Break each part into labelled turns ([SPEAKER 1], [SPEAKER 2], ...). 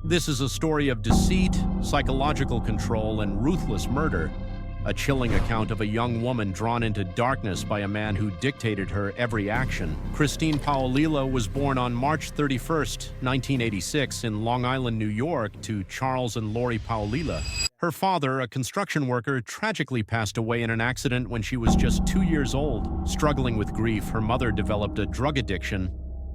[SPEAKER 1] This is a story of deceit, psychological control, and ruthless murder. A chilling account of a young woman drawn into darkness by a man who dictated her every action. Christine Paolilla was born on March 31st, 1986 in Long Island, New York to Charles and Lori Paolilla. Her father, a construction worker, tragically passed away in an accident when she was just 2 years old. Struggling with grief, her mother developed a drug addiction,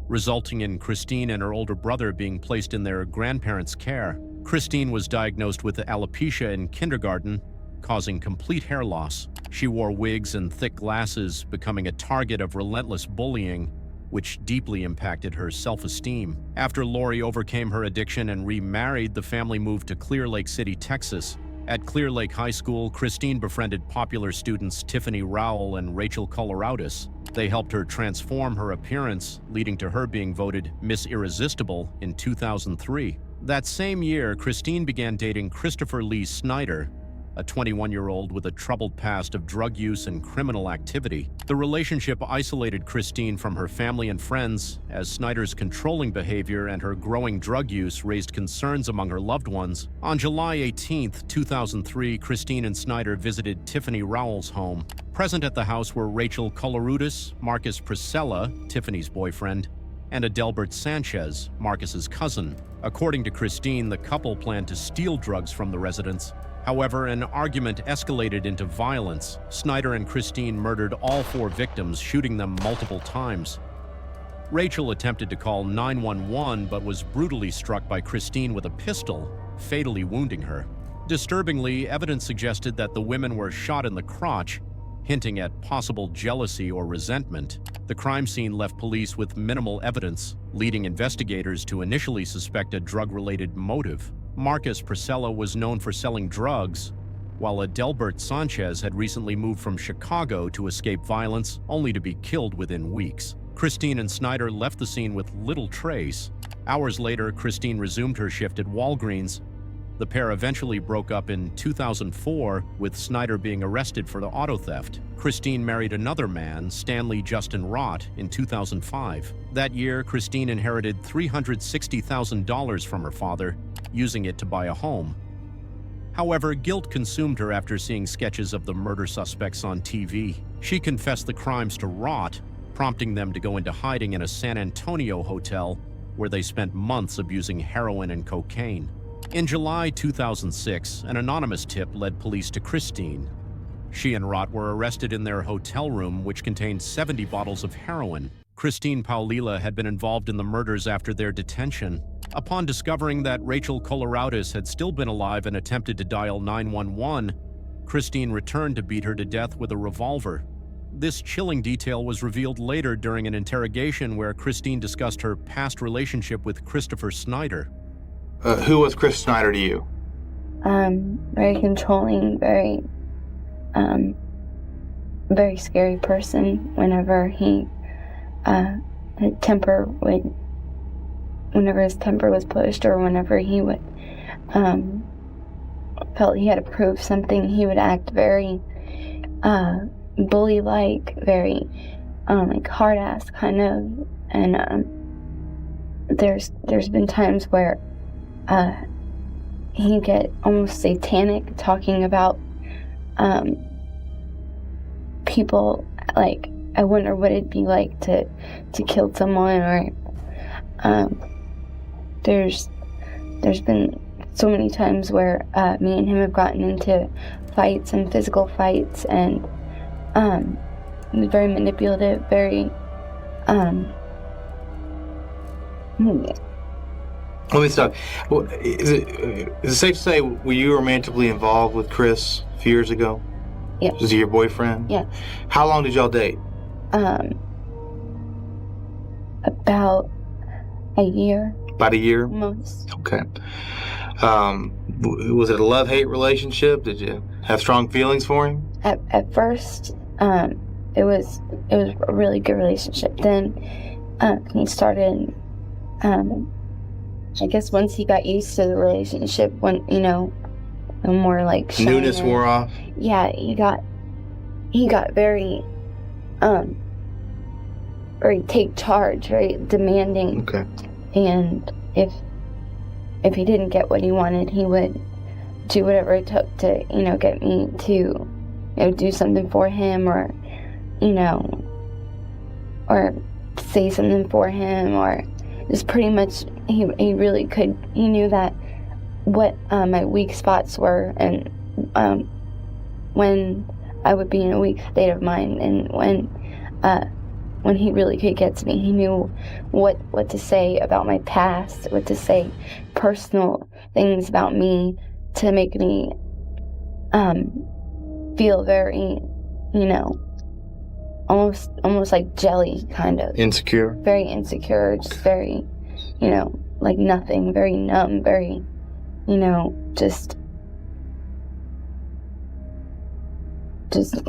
[SPEAKER 1] resulting in Christine and her older brother being placed in their grandparents' care. Christine was diagnosed with alopecia in kindergarten, causing complete hair loss. She wore wigs and thick glasses, becoming a target of relentless bullying, which deeply impacted her self-esteem. After Lori overcame her addiction and remarried, the family moved to Clear Lake City, Texas. At Clear Lake High School, Christine befriended popular students Tiffany Rowell and Rachel Koloroutis. They helped her transform her appearance, leading to her being voted Miss Irresistible in 2003. That same year, Christine began dating Christopher Snyder, a 21-year-old with a troubled past of drug use and criminal activity. The relationship isolated Christine from her family and friends, as Snyder's controlling behavior and her growing drug use raised concerns among her loved ones. On July 18, 2003, Christine and Snyder visited Tiffany Rowell's home. Present at the house were Rachel Koloroutis, Marcus Precella, Tiffany's boyfriend, and Adelbert Sanchez, Marcus's cousin. According to Christine, the couple planned to steal drugs from the residence. However, an argument escalated into violence. Snyder and Christine murdered all 4 victims, shooting them multiple times. Rachel attempted to call 911 but was brutally struck by Christine with a pistol, fatally wounding her. Disturbingly, evidence suggested that the women were shot in the crotch, hinting at possible jealousy or resentment. The crime scene left police with minimal evidence, leading investigators to initially suspect a drug-related motive. Marcus Precella was known for selling drugs, while Adelbert Sanchez had recently moved from Chicago to escape violence, only to be killed within weeks. Christine and Snyder left the scene with little trace. Hours later, Christine resumed her shift at Walgreens. The pair eventually broke up in 2004, with Snyder being arrested for the auto theft. Christine married another man, Stanley Justin Rott, in 2005. That year, Christine inherited $360,000 from her father, using it to buy a home. However, guilt consumed her after seeing sketches of the murder suspects on TV. She confessed the crimes to Rott, prompting them to go into hiding in a San Antonio hotel, where they spent months abusing heroin and cocaine. In July 2006, an anonymous tip led police to Christine. She and Rott were arrested in their hotel room, which contained 70 bottles of heroin. Christine Paolilla had been involved in the murders after their detention. Upon discovering that Rachel Koloroutis had still been alive and attempted to dial 911, Christine returned to beat her to death with a revolver. This chilling detail was revealed later during an interrogation where Christine discussed her past relationship with Christopher Snyder.
[SPEAKER 2] Who was Chris Snyder to you?
[SPEAKER 3] Very controlling, very scary person. Whenever whenever his temper was pushed, or whenever he would felt he had to prove something, he would act very bully-like, very like hard-ass kind of. And there's been times where he'd get almost satanic, talking about people, like, I wonder what it'd be like to kill someone, or there's been so many times where me and him have gotten into fights and physical fights, and he was very manipulative, very
[SPEAKER 2] Let me stop. Is it safe to say, were you romantically involved with Chris a few years ago?
[SPEAKER 3] Yeah.
[SPEAKER 2] Was he your boyfriend?
[SPEAKER 3] Yeah.
[SPEAKER 2] How long did y'all date?
[SPEAKER 3] About a year.
[SPEAKER 2] About a year?
[SPEAKER 3] Most.
[SPEAKER 2] Okay. Was it a love-hate relationship? Did you have strong feelings for him?
[SPEAKER 3] At first, it was a really good relationship. Then he started, I guess once he got used to the relationship, when, the more like shyness,
[SPEAKER 2] newness wore off.
[SPEAKER 3] Yeah, he got very take charge, very demanding.
[SPEAKER 2] Okay.
[SPEAKER 3] And if if he didn't get what he wanted, he would do whatever it took to, get me to, do something for him, or, or say something for him, or just pretty much, he really could, he knew that what my weak spots were, and when I would be in a weak state of mind, and when he really could get to me. He knew what to say about my past, what to say, personal things about me, to make me feel very, almost like jelly, kind of.
[SPEAKER 2] Insecure?
[SPEAKER 3] Very insecure, just very, like nothing, very numb, very, just...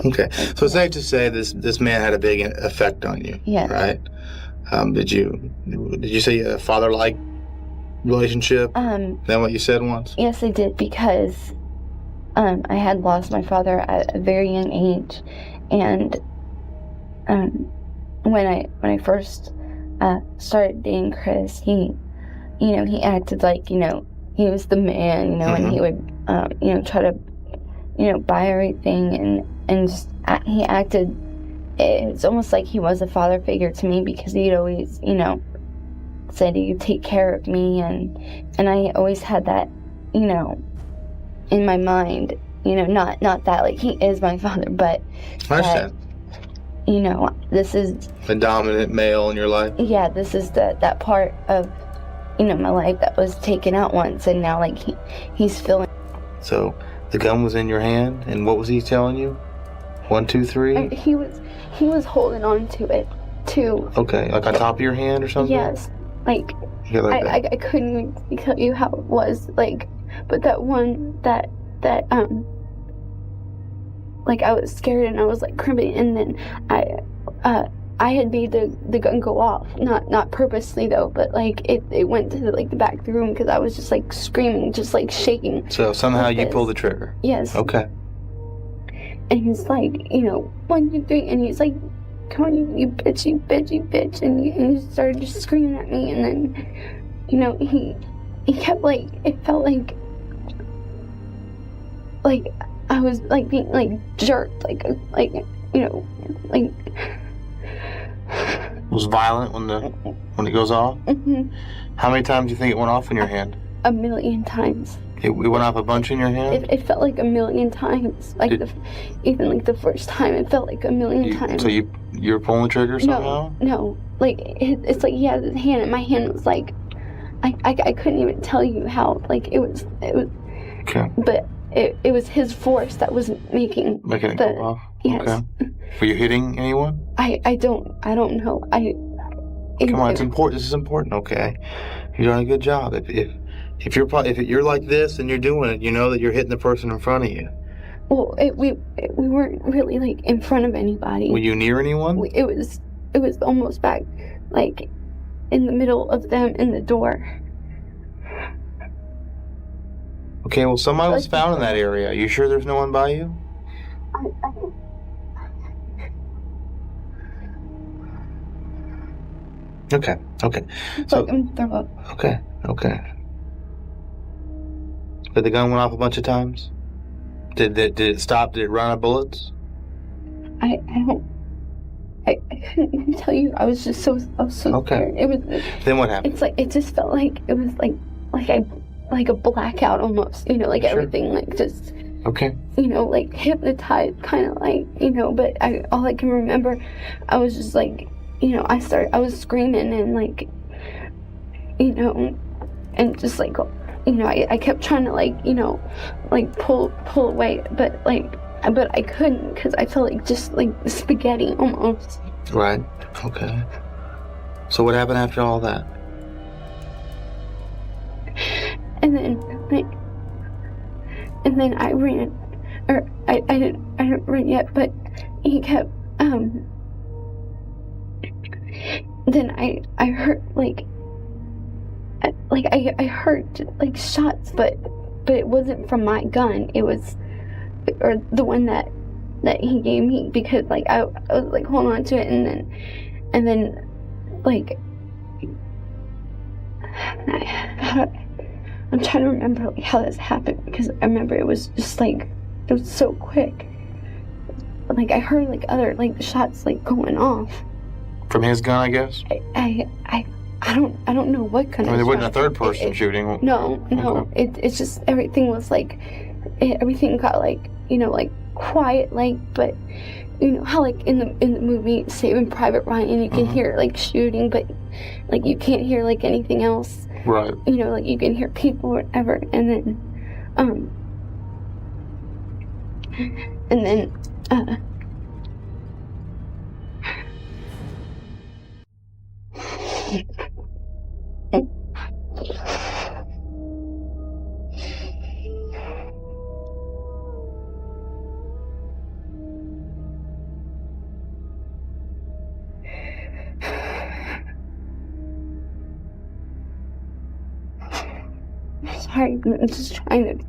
[SPEAKER 2] Okay, so it's safe to say this man had a big effect on you.
[SPEAKER 3] Yeah.
[SPEAKER 2] Right? Did you say you had a father-like relationship? Is that what you said once?
[SPEAKER 3] Yes, I did, because I had lost my father at a very young age, and when I first started dating Chris, he acted like he was the man, and he would try to buy everything, and just he acted, it's almost like he was a father figure to me, because he'd always said he'd take care of me, and I always had that in my mind, not that like he is my father, but
[SPEAKER 2] I understand.
[SPEAKER 3] This is
[SPEAKER 2] the dominant male in your life.
[SPEAKER 3] Yeah, this is that part of my life that was taken out once, and now like he's feeling.
[SPEAKER 2] So the gun was in your hand, and what was he telling you? 1, 2, 3?
[SPEAKER 3] He was holding on to it too.
[SPEAKER 2] Okay, like on top of your hand or something?
[SPEAKER 3] Yes, like,
[SPEAKER 2] like
[SPEAKER 3] I couldn't even tell you how it was, like, but that one that like I was scared, and I was like crimping, and then I had made the gun go off, not purposely though, but like it went to the back of the room, because I was just like screaming, just like shaking.
[SPEAKER 2] So somehow
[SPEAKER 3] like
[SPEAKER 2] you
[SPEAKER 3] this.
[SPEAKER 2] pulled the trigger?
[SPEAKER 3] Yes.
[SPEAKER 2] Okay.
[SPEAKER 3] And he's like, 1, 2, 3, and he's like, come on, you bitch, you bitch, you bitch, and he started just screaming at me, and then, he kept like, it felt like I was like being like jerked, like
[SPEAKER 2] It was violent when it goes off?
[SPEAKER 3] Mm-hmm.
[SPEAKER 2] How many times do you think it went off in your hand?
[SPEAKER 3] 1,000,000 times.
[SPEAKER 2] It went off a bunch in your hand?
[SPEAKER 3] It felt like 1,000,000 times. Like even the first time, it felt like 1,000,000 times.
[SPEAKER 2] So you were pulling the trigger somehow?
[SPEAKER 3] No. Like it's like he had his hand, and my hand was like, I couldn't even tell you how. Like it was.
[SPEAKER 2] Okay.
[SPEAKER 3] But it was his force that was making
[SPEAKER 2] it go off.
[SPEAKER 3] Yes.
[SPEAKER 2] Okay. Were you hitting anyone?
[SPEAKER 3] I don't know.
[SPEAKER 2] Come on, it's important. This is important. Okay, you're doing a good job. If you're like this and you're doing it, you know that you're hitting the person in front of you.
[SPEAKER 3] Well, we weren't really like in front of anybody.
[SPEAKER 2] Were you near anyone?
[SPEAKER 3] It was almost back, like in the middle of them in the door.
[SPEAKER 2] Okay, well, somebody was found in that area. Are you sure there's no one by you? Okay. So, okay. But the gun went off a bunch of times? Did it stop? Did it run out of bullets?
[SPEAKER 3] I couldn't even tell you. I was so scared. It was.
[SPEAKER 2] Then what happened?
[SPEAKER 3] It's like, it just felt like it was like a blackout almost. Sure. Everything like just.
[SPEAKER 2] Okay.
[SPEAKER 3] Like hypnotized, kind of like, but all I can remember, I was just like, I was screaming and like, and just like, I kept trying to like pull away, but I couldn't, because I felt like just like spaghetti almost.
[SPEAKER 2] Right. Okay. So what happened after all that?
[SPEAKER 3] And then I ran, or I didn't run yet, but he kept, then I heard I heard like shots, but it wasn't from my gun. It was, or the one that he gave me, because like I was like holding on to it, and then like I I'm trying to remember like how this happened, because I remember it was just like, it was so quick. Like I heard like other like shots like going off.
[SPEAKER 2] From his gun, I guess?
[SPEAKER 3] I don't know what kind of
[SPEAKER 2] there wasn't
[SPEAKER 3] shot.
[SPEAKER 2] a third person shooting.
[SPEAKER 3] No.
[SPEAKER 2] Okay.
[SPEAKER 3] It's just everything was like, everything got like, you know, like quiet, like, but you know how like in the movie Saving Private Ryan, you can hear like shooting, but like you can't hear like anything else.
[SPEAKER 2] Right.
[SPEAKER 3] You know, like you can hear people or whatever, and then sorry, I'm just trying to.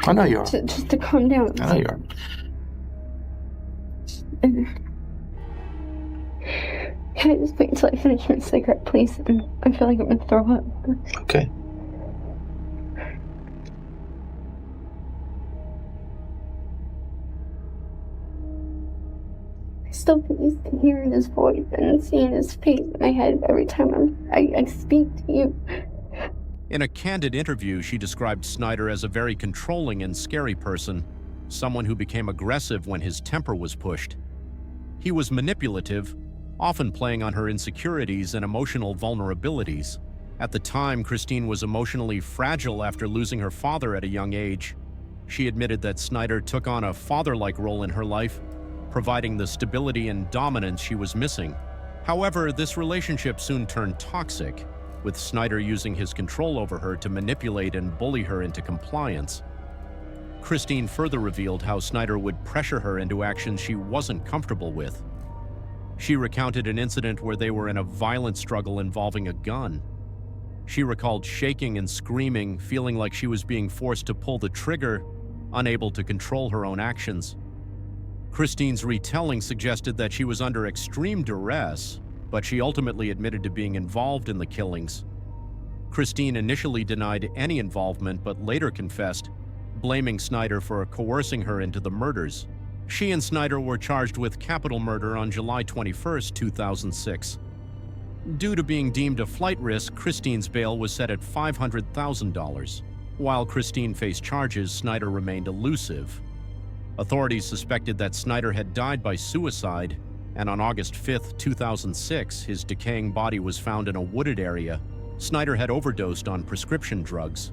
[SPEAKER 2] I know you are.
[SPEAKER 3] Just to calm down.
[SPEAKER 2] I know you are.
[SPEAKER 3] Can I just wait until I finish my cigarette, please? I feel like I'm gonna throw up.
[SPEAKER 2] Okay.
[SPEAKER 3] I still get used to hearing his voice and seeing his face in my head every time I speak to you.
[SPEAKER 1] In a candid interview, she described Snyder as a very controlling and scary person, someone who became aggressive when his temper was pushed. He was manipulative, often playing on her insecurities and emotional vulnerabilities. At the time, Christine was emotionally fragile after losing her father at a young age. She admitted that Snyder took on a father-like role in her life, providing the stability and dominance she was missing. However, this relationship soon turned toxic, with Snyder using his control over her to manipulate and bully her into compliance. Christine further revealed how Snyder would pressure her into actions she wasn't comfortable with. She recounted an incident where they were in a violent struggle involving a gun. She recalled shaking and screaming, feeling like she was being forced to pull the trigger, unable to control her own actions. Christine's retelling suggested that she was under extreme duress, but she ultimately admitted to being involved in the killings. Christine initially denied any involvement, but later confessed, blaming Snyder for coercing her into the murders. She and Snyder were charged with capital murder on July 21, 2006. Due to being deemed a flight risk, Christine's bail was set at $500,000. While Christine faced charges, Snyder remained elusive. Authorities suspected that Snyder had died by suicide, and on August 5, 2006, his decaying body was found in a wooded area. Snyder had overdosed on prescription drugs.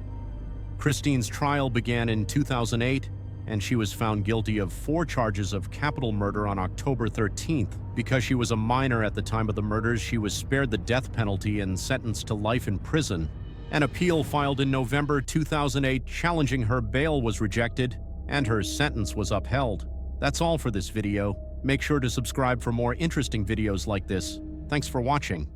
[SPEAKER 1] Christine's trial began in 2008, and she was found guilty of 4 charges of capital murder on October 13th. Because she was a minor at the time of the murders, she was spared the death penalty and sentenced to life in prison. An appeal filed in November 2008 challenging her bail was rejected, and her sentence was upheld. That's all for this video. Make sure to subscribe for more interesting videos like this. Thanks for watching.